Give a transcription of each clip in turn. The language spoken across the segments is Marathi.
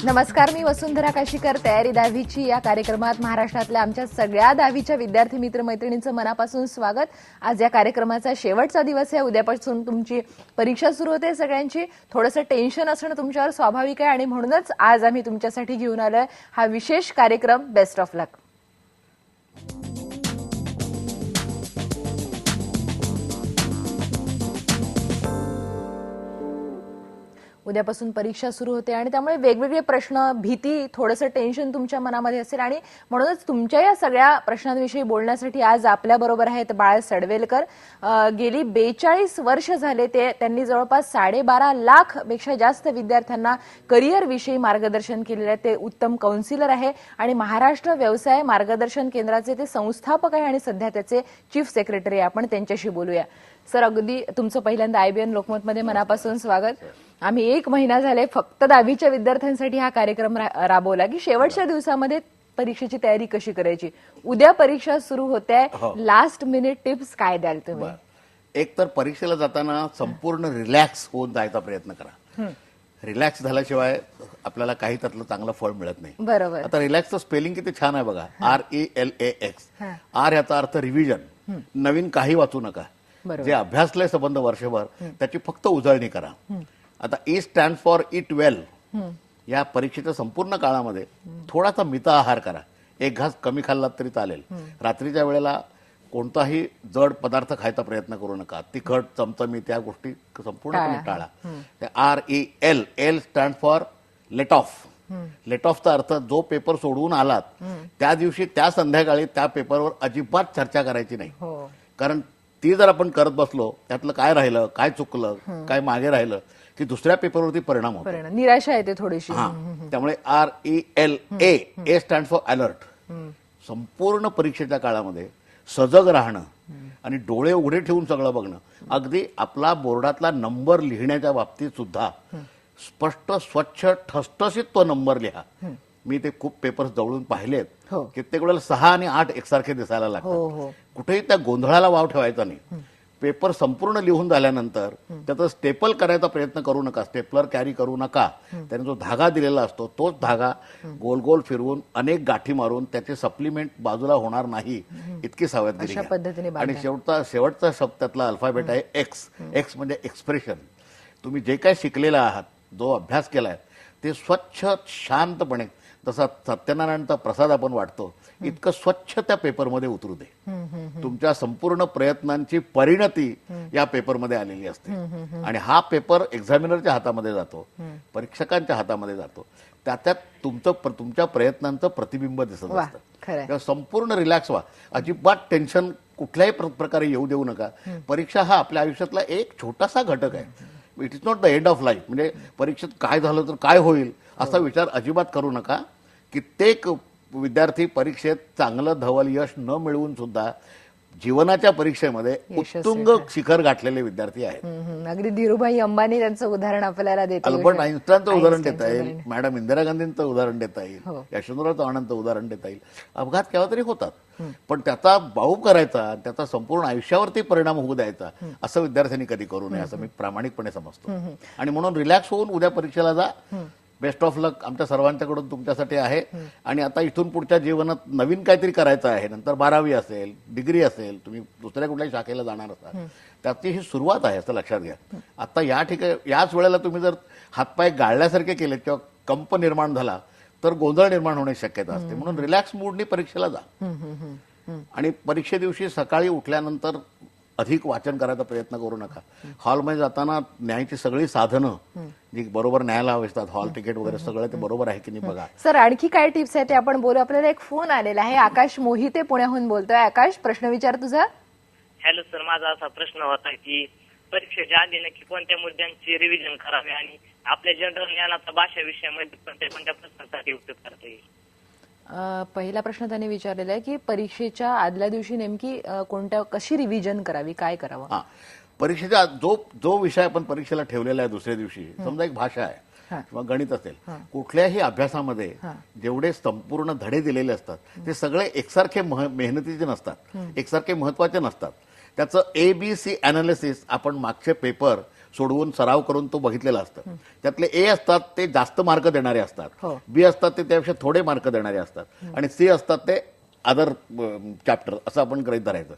नमस्कार, मी वसुंधरा काशीकर. तयारी 10वीची या कार्यक्रमात महाराष्ट्रातल्या आमच्या सगळ्या 10वीच्या विद्यार्थी मित्रमैत्रिणींचं मनापासून स्वागत. आज या कार्यक्रमाचा शेवटचा दिवस आहे. उद्यापासून तुमची परीक्षा सुरू होते. सगळ्यांची थोडंसं टेन्शन असणं तुमच्यावर स्वाभाविक आहे आणि म्हणूनच आज आम्ही तुमच्यासाठी घेऊन आलोय हा विशेष कार्यक्रम बेस्ट ऑफ लक. उद्यापासून परीक्षा सुरू होते आणि त्यामुळे वेगवेगळे प्रश्न, भीती, थोडंसं टेन्शन तुमच्या मनामध्ये असेल आणि म्हणूनच तुमच्या या सगळ्या प्रश्नांविषयी बोलण्यासाठी आज आपल्या बरोबर आहेत बाळ सडवेलकर. गेली 42 वर्ष झाले त्यांनी जवळपास 12.5 लाख पेक्षा जास्त विद्यार्थ्यांना करिअर विषयी मार्गदर्शन केलेले आहे. ते उत्तम काउन्सिलर आहे आणि महाराष्ट्र व्यवसाय मार्गदर्शन केंद्राचे ते संस्थापक आहे आणि सध्या त्याचे चीफ सेक्रेटरी आहे. आपण त्यांच्याशी बोलूया. सर, अगदी तुमचं पहिल्यांदा IBN लोकमतमध्ये मनापासून स्वागत. आम्ही 1 महिना झाले फक्त 10वीच्या विद्यार्थ्यांसाठी हा कार्यक्रम राबवला की शेवटच्या दिवसामध्ये परीक्षेची तयारी कशी करायची. उद्या परीक्षा सुरू होते, लास्ट मिनिट टिप्स काय द्याल तुम्ही? एक तर परीक्षेला जाताना संपूर्ण रिलॅक्स होऊन जायचा प्रयत्न करा. रिलॅक्स झाल्याशिवाय आपल्याला काही त्यातलं चांगलं फळ मिळत नाही. बरोबर. आता रिलॅक्सचं स्पेलिंग किती छान आहे बघा. RELAX. आर याचा अर्थ रिव्हिजन. नवीन काही वाचू नका. जे अभ्यासलंय संबंध वर्षभर त्याची फक्त उजळणी करा. आता E स्टँड फॉर इट वेल. या परीक्षेच्या संपूर्ण काळामध्ये थोडासा मिता आहार करा. एक घास कमी खाल्लात तरी चालेल. रात्रीच्या वेळेला कोणताही जड पदार्थ खायचा प्रयत्न करू नका. तिखट, चमचमी त्या गोष्टी संपूर्णपणे टाळा. REL. L stand for late off. Late ऑफचा अर्थ जो पेपर सोडवून आलात त्या दिवशी त्या संध्याकाळी त्या पेपरवर अजिबात चर्चा करायची नाही. कारण ती जर आपण करत बसलो त्यातलं काय राहिलं, काय चुकलं, काय मागे राहिलं की दुसऱ्या पेपरवरती परिणाम होतो. निराशा येते थोडीशी. त्यामुळे RELA. A stand for alert. संपूर्ण परीक्षेच्या काळामध्ये सजग राहणं आणि डोळे उघडे ठेवून सगळं बघणं. अगदी आपला बोर्डातला नंबर लिहिण्याच्या बाबतीत सुद्धा स्पष्ट, स्वच्छ, ठसठसीत तो नंबर लिहा. मी ते खूप पेपर्स जवळून पाहिलेत. कित्येक वेळेला 6 आणि 8 एकसारखे दिसायला लागतात. कुठेही त्या गोंधळाला वाव ठेवायचा नाही. पेपर संपूर्ण लिहून झाल्यानंतर त्याचं स्टेपल करायचा प्रयत्न करू नका. स्टेपलर कॅरी करू नका. त्याने जो धागा दिलेला असतो तोच धागा गोल गोल फिरवून अनेक गाठी मारून त्याचे सप्लिमेंट बाजूला होणार नाही इतकी सावधगिरी घ्या. आणि शेवटचा शब्द त्यातला अल्फाबेट आहे एक्स. एक्स म्हणजे एक्सप्रेशन. तुम्ही जे काय शिकलेला आहात, जो अभ्यास केलाय ते स्वच्छ, शांतपणे, तसा सत्यनारायणचा प्रसाद आपण वाटतो इतकं स्वच्छ त्या पेपरमध्ये उतरू दे. तुमच्या संपूर्ण प्रयत्नांची परिणती या पेपरमध्ये आलेली असते. आणि हा पेपर एक्झामिनरच्या हातामध्ये जातो, परीक्षकांच्या हातामध्ये जातो. त्यात तुमच्या प्रयत्नांचं प्रतिबिंब दिसत असतं. संपूर्ण रिलॅक्स व्हा. अजिबात टेन्शन कुठल्याही प्रकारे येऊ देऊ नका. परीक्षा हा आपल्या आयुष्यातला एक छोटासा घटक आहे. It is not the end of life. म्हणजे परीक्षेत काय झालं तर काय होईल असा विचार अजिबात करू नका. कित्येक विद्यार्थी परीक्षेत चांगलं धवल यश न मिळवून सुद्धा जीवनाच्या परीक्षेमध्ये उत्तुंग शिखर गाठलेले विद्यार्थी आहेत. अगदी धीरूभाई अंबानी त्यांचं उदाहरण आपल्याला देता येईल, अल्बर्ट आइन्स्टाईनचं उदाहरण देता येईल, मॅडम इंदिरा गांधींचं उदाहरण देता येईल, यशवंतराव चव्हाणांचं उदाहरण देता येईल. अपघात केव्हा तरी होतात, पण त्याचा बाऊ करायचा, त्याचा संपूर्ण आयुष्यावरती परिणाम होऊ द्यायचा असं विद्यार्थ्यांनी कधी करू नये असं मी प्रामाणिकपणे समजतो. आणि म्हणून रिलॅक्स होऊन उद्या परीक्षेला जा. बेस्ट ऑफ लक आमच्या सर्वांच्याकडून तुमच्यासाठी आहे. आणि आता इथून पुढच्या जीवनात नवीन काहीतरी करायचं आहे. नंतर 12वी असेल, डिग्री असेल, तुम्ही दुसऱ्या कुठल्याही शाखेला जाणार असाल, त्याची ही सुरुवात आहे असं लक्षात घ्या. आता या ठिकाणी याच वेळेला तुम्ही जर हातपाय गाळल्यासारखे केले किंवा कंप निर्माण झाला तर गोंधळ निर्माण होण्याची शक्यता असते. म्हणून रिलॅक्स मूडनी परीक्षेला जा. आणि परीक्षे दिवशी सकाळी उठल्यानंतर अधिक वाचन करायचा प्रयत्न करू नका. हॉलमध्ये जाताना न्यायची सगळी साधनं जी बरोबर न्यायला हवी असतात, हॉल तिकीट वगैरे सगळं ते बरोबर आहे की नाही बघा. सर, आणखी काय टिप्स आहेत ते आपण बोलू. आपल्याला एक फोन आलेला आहे. आकाश मोहिते पुण्याहून बोलतोय. आकाश, प्रश्न विचार तुझा. हॅलो सर, माझा असा प्रश्न होता की परीक्षेच्या आधी नक्की कोणत्या मुद्द्यांची रिव्हिजन करावी आणि आपल्या जनरल ज्ञानाचा भाषा विषयामध्ये कोणत्या प्रश्नासाठी उपयोग करता येईल? पहिला प्रश्न त्यांनी विचारलेला आहे की परीक्षेच्या आदल्या दिवशी नेमकी कशी रिव्हिजन करावी, काय करावं. परीक्षेचा जो विषय आपण परीक्षेला ठेवलेला आहे दुसऱ्या दिवशी, समजा एक भाषा आहे किंवा गणित असेल, कुठल्याही अभ्यासामध्ये जेवढे संपूर्ण धडे दिलेले असतात ते सगळे एकसारखे मेहनतीचे नसतात, एकसारखे महत्वाचे नसतात. त्याचं ABC अनालिसिस आपण मागचे पेपर सोडवून सराव करून तो बघितलेला असतं. त्यातले ए असतात ते जास्त मार्क देणारे असतात, हो. बी असतात ते त्यापेक्षा थोडे मार्क देणारे असतात आणि सी असतात ते अदर चॅप्टर असं आपण गृहीत धरायचं.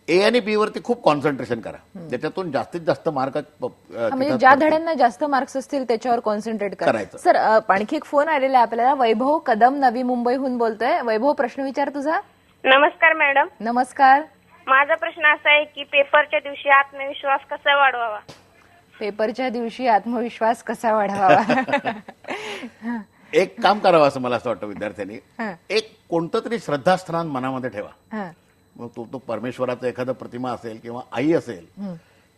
ए आणि बी वरती खूप कॉन्सन्ट्रेशन करा, त्याच्यातून जास्तीत जास्त मार्क म्हणजे ज्या धड्यांना जास्त मार्क्स असतील त्याच्यावर कॉन्सन्ट्रेट करायचं. सर आणखी एक फोन आलेला आहे आपल्याला. वैभव कदम नवी मुंबईहून बोलतोय. वैभव, प्रश्न विचार तुझा. नमस्कार मॅडम. नमस्कार. माझा प्रश्न असा आहे की पेपरच्या दिवशी आत्मविश्वास कसा वाढवावा? पेपरच्या दिवशी आत्मविश्वास कसा वाढवावा? एक काम करावं असं मला असं वाटतं विद्यार्थ्यांनी. हं. एक कोणतं तरी श्रद्धास्थान मनामध्ये ठेवा. हं. मग तो परमेश्वराचं एखादं प्रतिमा असेल किंवा आई असेल,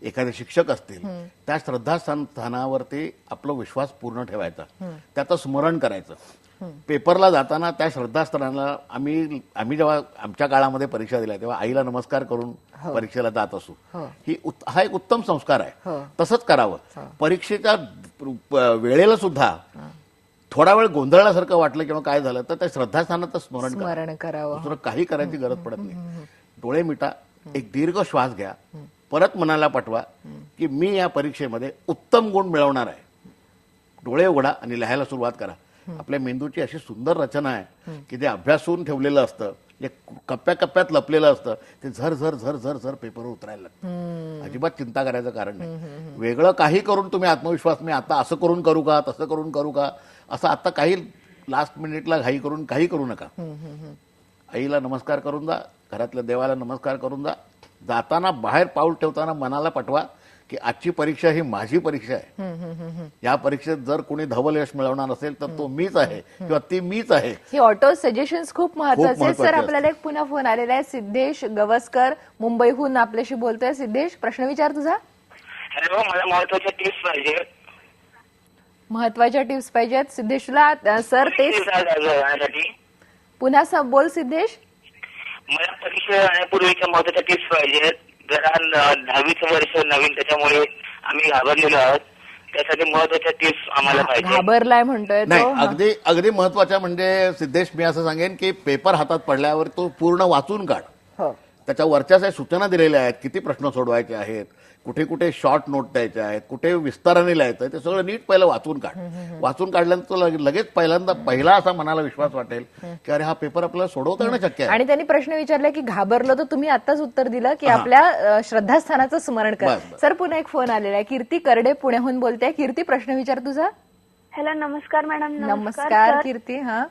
एखादे शिक्षक असतील, त्या श्रद्धास्थानावरती आपला विश्वास पूर्ण ठेवायचा, त्याचं स्मरण करायचं. पेपरला जाताना त्या श्रद्धास्थानाला आम्ही जेव्हा आमच्या काळामध्ये परीक्षा दिल्या तेव्हा आईला नमस्कार करून परीक्षेला जात असू. हा एक उत्तम संस्कार आहे. तसंच करावं. परीक्षेच्या वेळेला सुद्धा थोडा वेळ गोंधळल्यासारखं वाटलं किंवा काय झालं तर त्या श्रद्धास्थानाचं स्मरण करावं. दुसरं काही करायची गरज पडत नाही. डोळे मिटा, एक दीर्घ श्वास घ्या, परत मनाला पटवा की मी या परीक्षेमध्ये उत्तम गुण मिळवणार आहे. डोळे उघडा आणि लिहायला सुरुवात करा. आपल्या मेंदूची अशी सुंदर रचना आहे की जे अभ्यासून ठेवलेलं असतं, जे कप्प्याकप्प्यात लपलेलं असतं, ते झर झर झर झर झर पेपरवर उतरायला लागतं. अजिबात चिंता करायचं कारण नाही. वेगळं काही करून तुम्ही आत्मविश्वास, मी आता असं करून करू का, तसं करून करू का, असं आता काही लास्ट मिनिटला घाई करून काही करू नका. आईला नमस्कार करून जा, घरातल्या देवाला नमस्कार करून जा. जाताना बाहेर पाऊल ठेवताना मनाला पटवा की आजची परीक्षा ही माझी परीक्षा आहे. या परीक्षेत जर कोणी धवल यश मिळवणार असेल तर तो मीच आहे किंवा ती मीच आहे. हे ऑटो सजेशन्स खूप महत्वाचे आहेत. सर, महत्त्वाचे आपल्याला एक पुन्हा फोन आलेला आहे. सिद्धेश गवसकर मुंबईहून आपल्याशी बोलतोय. सिद्धेश, प्रश्न विचार तुझा. हॅलो, मला महत्वाच्या टिप्स पाहिजे. महत्वाच्या टिप्स पाहिजेत सिद्धेशला. सर तेच पुन्हा बोल सिद्धेश. मला परीक्षा येण्यापूर्वीच्या महत्वाच्या टिप्स पाहिजेत. जरा 10वीचं वर्ष नवीन, त्याच्यामुळे आम्ही घाबरलेलो आहोत. त्यासाठी महत्वाच्या टिप्स आम्हाला पाहिजे. घाबरलाय म्हणतोय तो. नाही, अगदी महत्वाच्या म्हणजे सिद्धेश, मी असं सांगेन की पेपर हातात पडल्यावर तो पूर्ण वाचून काढ. हो. त्याच्या वरच्या सूचना दिलेल्या आहेत, किती प्रश्न सोडवायचे आहेत, कुठे कुठे शॉर्ट नोट द्यायचे आहेत, कुठे विस्ताराने लिहायचं, ते सगळं नीट पहिलं वाचून काढ. वाचून काढल्यानंतर लगेच पहिला असा मनाला विश्वास वाटेल की अरे हा पेपर आपल्याला सोडवता येणं शक्य आहे. आणि त्यांनी प्रश्न विचारला की घाबरलो, तर तुम्ही आताच उत्तर दिलं की आपल्या श्रद्धास्थानाचं स्मरण करा. सर, पुन्हा एक फोन आलेला आहे. कीर्ती करडे पुण्याहून बोलते. कीर्ती, प्रश्न विचार तुझा. हॅलो, नमस्कार मॅडम. नमस्कार कीर्ती. हा,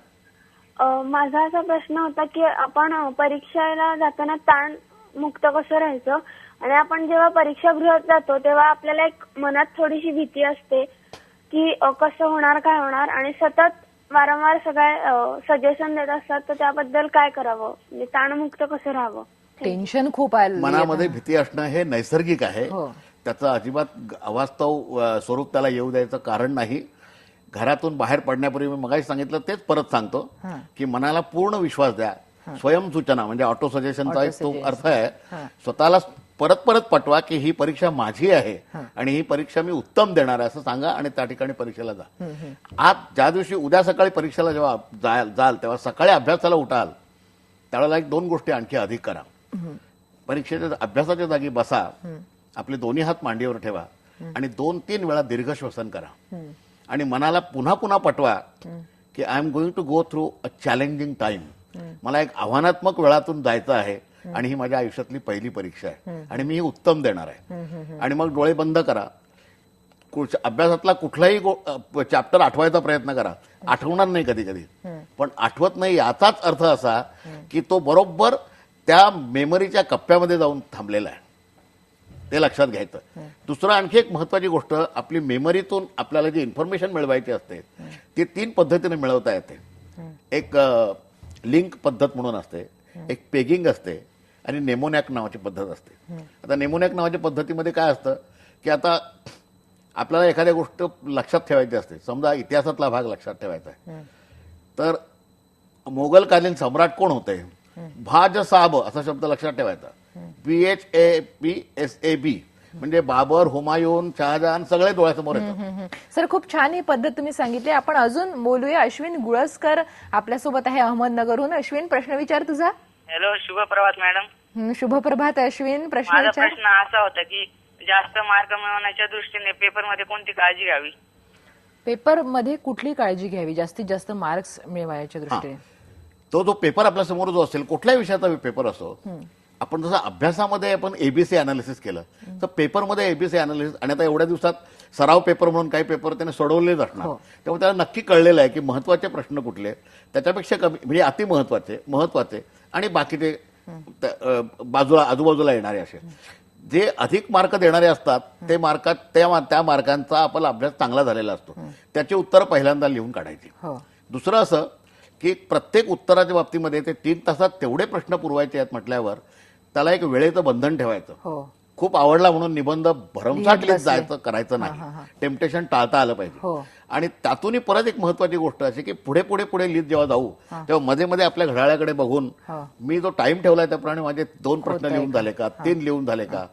माझा असा प्रश्न होता की आपण परीक्षेला जाताना ताण मुक्त कसं राहायचं, आणि आपण जेव्हा परीक्षागृहात जातो तेव्हा आपल्याला एक मनात थोडीशी भीती असते की कसं होणार, काय होणार, आणि सतत वारंवार सगळे सजेशन देत असतात, तर त्याबद्दल काय करावं, म्हणजे ताणमुक्त कसं राहावं? टेन्शन खूप आहे मनामध्ये भीती असणं हे नैसर्गिक आहे. हो. त्याचं अजिबात अवास्तव स्वरूप त्याला येऊ द्यायचं कारण नाही. घरातून बाहेर पडण्यापूर्वी मी मगाशी सांगितलं तेच परत सांगतो की मनाला पूर्ण विश्वास द्या. स्वयंसूचना म्हणजे ऑटो सजेशनचा एक तो अर्थ आहे. स्वतःला परत परत पटवा की ही परीक्षा माझी आहे आणि ही परीक्षा मी उत्तम देणार आहे असं सांगा आणि त्या ठिकाणी परीक्षेला जा. आज ज्या दिवशी उद्या सकाळी परीक्षेला जेव्हा जाल तेव्हा सकाळी अभ्यासाला उठाल त्यावेळेला एक 2 गोष्टी आणखी अधिक करा. परीक्षेच्या अभ्यासाच्या जागी बसा, आपले दोन्ही हात मांडीवर ठेवा आणि 2-3 वेळा दीर्घ श्वसन करा आणि मनाला पुन्हा पुन्हा पटवा की I am going to go through a challenging time. मला एक आव्हानात्मक वेळातून जायचं आहे आणि ही माझ्या आयुष्यातली पहिली परीक्षा आहे आणि मी ही उत्तम देणार आहे. आणि मग डोळे बंद करा. अभ्यासातला कुठलाही चॅप्टर आठवायचा प्रयत्न करा. आठवणार नाही कधी कधी, पण आठवत नाही याचाच अर्थ असा की तो बरोबर त्या मेमरीच्या कप्प्यामध्ये जाऊन थांबलेला आहे. ते लक्षात घ्यायचं. दुसरं आणखी एक महत्वाची गोष्ट, आपली मेमरीतून आपल्याला जी इन्फॉर्मेशन मिळवायची असते ती 3 पद्धतीने मिळवता येते. एक लिंक पद्धत म्हणून असते, एक पेगिंग असते आणि नेमोनॅक नावाची पद्धत असते. आता नेमोनॅक नावाच्या पद्धतीमध्ये काय असतं की आता आपल्याला एखाद्या गोष्ट लक्षात ठेवायची असते. समजा इतिहासातला भाग लक्षात ठेवायचा आहे, तर मोगलकालीन सम्राट कोण होते, भाजसाब असा शब्द लक्षात ठेवायचा. BHAPSAB म्हणजे बाबर, हुमायून, शहाजहान सगळे डोळ्यासमोर येतात. सर, खूप छान ही पद्धत तुम्ही सांगितली. आपण अजून बोलूया. अश्विन गुळसकर आपल्यासोबत आहे अहमदनगरहून. अश्विन, प्रश्न विचार तुझा. हॅलो, शुभ प्रभात मॅडम. शुभ प्रभात अश्विन, प्रश्न माझा विचार. प्रश्न असा होता की जास्त मार्क मिळवण्याच्या दृष्टीने पेपरमध्ये कोणती काळजी घ्यावी? पेपरमध्ये कुठली काळजी घ्यावी जास्तीत जास्त मार्क्स मिळवायच्या दृष्टीने? तो जो पेपर आपल्या समोर जो असेल, कुठल्याही विषयाचा पेपर असो, आपण जसं अभ्यासामध्ये आपण एबीसी अनालिसिस केलं, तर पेपरमध्ये एबीसी अनालिसिस, आणि आता एवढ्या दिवसात सराव पेपर म्हणून काही पेपर त्याने सोडवलेच असणार, त्यामुळे त्याला नक्की कळलेलं आहे की महत्वाचे प्रश्न कुठले, त्याच्यापेक्षा कमी म्हणजे अति महत्वाचे आणि बाकीचे आजूबाजूला येणारे असे जे अधिक मार्क देणारे असतात, ते त्या मार्कांचा आपला अभ्यास चांगला झालेला असतो, त्याची उत्तरं पहिल्यांदा लिहून काढायची. दुसरं असं की प्रत्येक उत्तराच्या बाबतीमध्ये ते 3 तासात तेवढे प्रश्न पुरवायचे आहेत म्हटल्यावर त्याला एक वेळेचं बंधन ठेवायचं. खूप आवडला म्हणून निबंध भरमसाठ लिहित करायचं नाही, टेम्पटेशन टाळता आलं पाहिजे. आणि त्यातूनही परत एक महत्वाची गोष्ट अशी की पुढे पुढे पुढे लिहित जेव्हा जाऊ तेव्हा मध्ये मध्ये आपल्या घड्याळाकडे बघून मी जो टाइम ठेवलाय त्याप्रमाणे माझे 2 प्रश्न लिहून झाले का, 3 लिहून झाले का,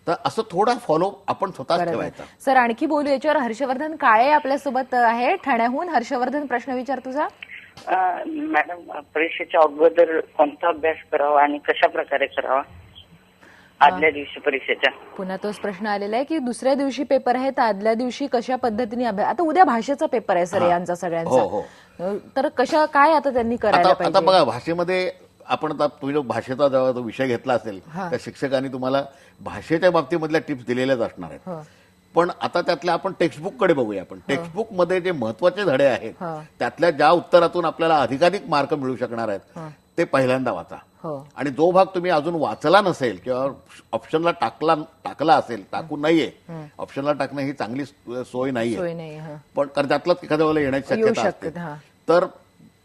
तर असं थोडा फॉलो आपण स्वतःच ठेवायचा. सर आणखी बोलू याच्यावर. हर्षवर्धन काळे आपल्यासोबत आहे ठाण्याहून. हर्षवर्धन, प्रश्न विचार तुझा. मॅडम, परीक्षेच्या अगोदर कोणता अभ्यास करावा आणि कशा प्रकारे करावा आदल्या दिवशी परीक्षेच्या? पुन्हा तोच प्रश्न आलेला आहे की दुसऱ्या दिवशी पेपर आहे तर आदल्या दिवशी कशा पद्धतीने अभ्यास. आता उद्या भाषेचा पेपर आहे सर यांचा सगळ्यांचा, तर काय आता त्यांनी करायला आता पाहिजे? बघा, भाषेमध्ये आपण आता तुम्ही जो भाषेचा जेव्हा तो विषय घेतला असेल त्या शिक्षकांनी तुम्हाला भाषेच्या बाबतीमधल्या टिप्स दिलेल्याच असणार आहेत. पण आता त्यातल्या आपण टेक्स्टबुककडे बघूया. आपण टेक्स्टबुकमध्ये जे महत्वाचे धडे आहेत त्यातल्या ज्या उत्तरातून आपल्याला अधिकाधिक मार्क मिळू शकणार आहेत ते पहिल्यांदा वाचा. आणि जो भाग तुम्ही अजून वाचला नसेल किंवा ऑप्शनला टाकला असेल, टाकू नये, ऑप्शनला टाकणं ही चांगली सोय नाहीये, पण कारण त्यातलाच एखाद्या वेळेला येण्याची शक्यता असते, तर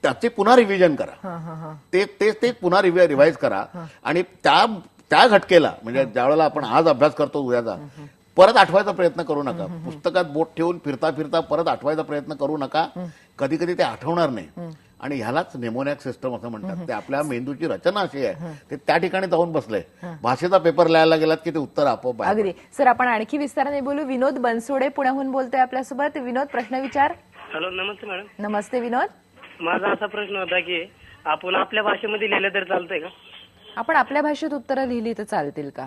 त्याचे पुन्हा रिव्हिजन करा, ते पुन्हा रिवाइज करा. आणि त्या घटकेला म्हणजे ज्या वेळेला आपण आज अभ्यास करतो उद्याचा, परत आठवायचा प्रयत्न करू नका. पुस्तकात बोट ठेवून फिरता फिरता परत आठवायचा प्रयत्न करू नका. कधी कधी ते आठवणार नाही आणि ह्यालाच नेमोनिक सिस्टम असं म्हणतात. ते आपल्या मेंदूची रचना अशी आहे, ते त्या ठिकाणी जाऊन बसलंय. भाषेचा पेपर लिहायला गेलात की ते उत्तर आपोआप. अगदी सर, आपण आणखी विस्ताराने बोलू. विनोद बनसोडे पुण्याहून बोलतोय आपल्यासोबत. विनोद, प्रश्न विचार. हॅलो, नमस्ते मॅडम. नमस्ते विनोद. माझा असा प्रश्न होता की आपण आपल्या भाषेमध्ये लिहिलं तर चालतंय का? आपण आपल्या भाषेत उत्तरं लिहिली तर चालतील का?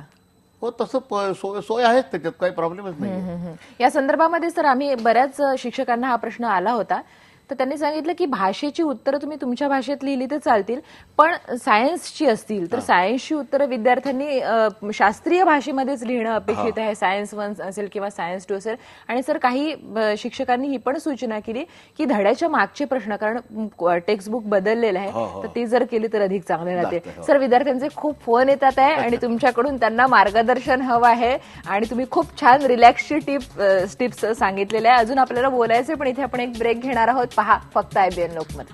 हो, तसं सोय आहेच, त्याच्यात काही प्रॉब्लेमच नाही. या संदर्भामध्ये सर आम्ही बऱ्याच शिक्षकांना हा प्रश्न आला होता, तर त्यांनी सांगितलं की भाषेची उत्तरं तुम्ही तुमच्या भाषेत लिहिली तर चालतील, पण सायन्सची असतील तर सायन्सची उत्तरं विद्यार्थ्यांनी शास्त्रीय भाषेमध्येच लिहिणं अपेक्षित आहे. सायन्स 1 असेल किंवा सायन्स 2 असेल. आणि सर काही शिक्षकांनी ही पण सूचना केली की धड्याच्या मागचे प्रश्न, कारण टेक्स्टबुक बदललेलं आहे, तर ते जर केली तर अधिक चांगले राहते. सर, विद्यार्थ्यांचे खूप फोन येतात आहे आणि तुमच्याकडून त्यांना मार्गदर्शन हवं आहे आणि तुम्ही खूप छान रिलॅक्सची टिप्स सांगितलेल्या आहे. अजून आपल्याला बोलायचे, पण इथे आपण एक ब्रेक घेणार आहोत. पहा फक्त IBN लोकमत.